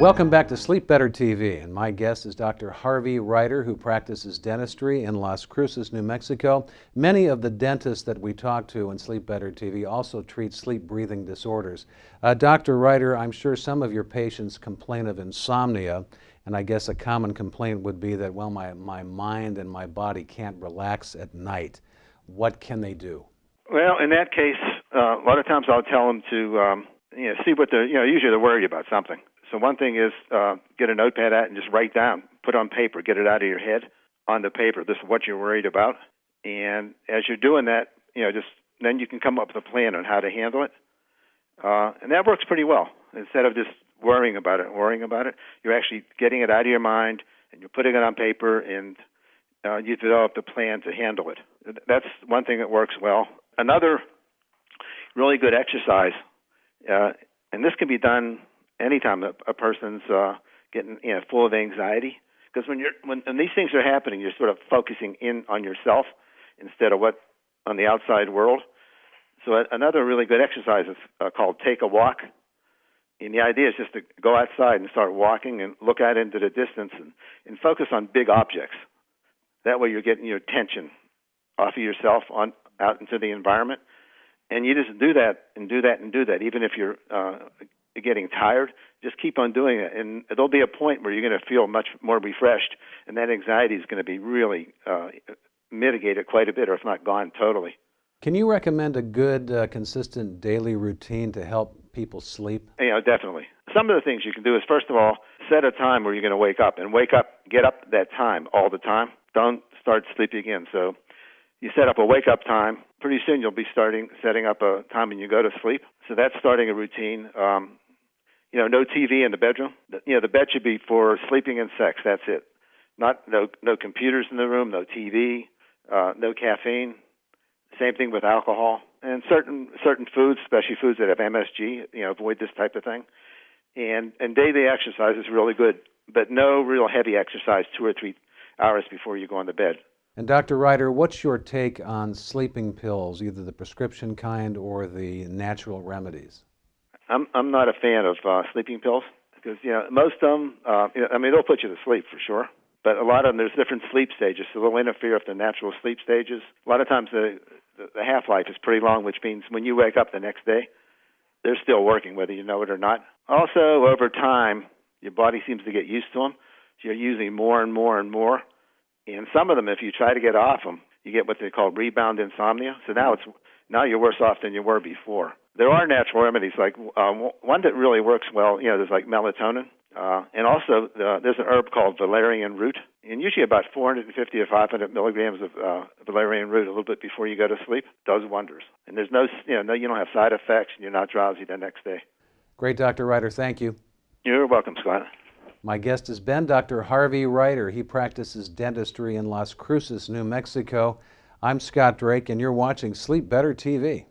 Welcome back to Sleep Better TV, and my guest is Dr. Harvey Reiter, who practices dentistry in Las Cruces, New Mexico. Many of the dentists that we talk to in Sleep Better TV also treat sleep-breathing disorders. Dr. Reiter, I'm sure some of your patients complain of insomnia, and I guess a common complaint would be that, well, my mind and my body can't relax at night. What can they do? Well, in that case, a lot of times I'll tell them to see what they're, usually they're worried about something. So one thing is get a notepad out and just write down, put on paper, get it out of your head on the paper. This is what you're worried about. And as you're doing that, then you can come up with a plan on how to handle it. And that works pretty well. Instead of just worrying about it, you're actually getting it out of your mind and you're putting it on paper and you develop a plan to handle it. That's one thing that works well. Another really good exercise, and this can be done anytime a person's getting full of anxiety, because when these things are happening, you're sort of focusing in on yourself instead of what on the outside world. So another really good exercise is called take a walk. And the idea is just to go outside and start walking and look out into the distance and focus on big objects. That way you're getting your attention off of yourself out into the environment. And you just do that and do that and do that. Even if you're getting tired, just keep on doing it. And there'll be a point where you're going to feel much more refreshed, and that anxiety is going to be really mitigated quite a bit, or if not gone totally. Can you recommend a good, consistent daily routine to help people sleep? Definitely. Some of the things you can do is, first of all, set a time where you're going to wake up, and get up that time all the time. Don't start sleeping in. So you set up a wake-up time. Pretty soon you'll be setting up a time when you go to sleep. So that's starting a routine. No TV in the bedroom. The bed should be for sleeping and sex. That's it. No computers in the room, no TV, no caffeine. Same thing with alcohol. And certain foods, especially foods that have MSG, avoid this type of thing. And daily exercise is really good, but no real heavy exercise 2 or 3 hours before you go on to bed. And Dr. Reiter, what's your take on sleeping pills, either the prescription kind or the natural remedies? I'm not a fan of sleeping pills because most of them, they'll put you to sleep for sure, but a lot of them, there's different sleep stages, so they'll interfere with the natural sleep stages. A lot of times the half-life is pretty long, which means when you wake up the next day, they're still working, whether you know it or not. Also, over time, your body seems to get used to them, so you're using more and more and more. And some of them, if you try to get off them, you get what they call rebound insomnia. So now you're worse off than you were before. There are natural remedies, like one that really works well. There's like melatonin, and also there's an herb called valerian root, and usually about 450 to 500 milligrams of valerian root a little bit before you go to sleep does wonders. And there's you don't have side effects, and you're not drowsy the next day. Great, Dr. Reiter. Thank you. You're welcome, Scott. My guest has been Dr. Harvey Reiter. He practices dentistry in Las Cruces, New Mexico. I'm Scott Drake, and you're watching Sleep Better TV.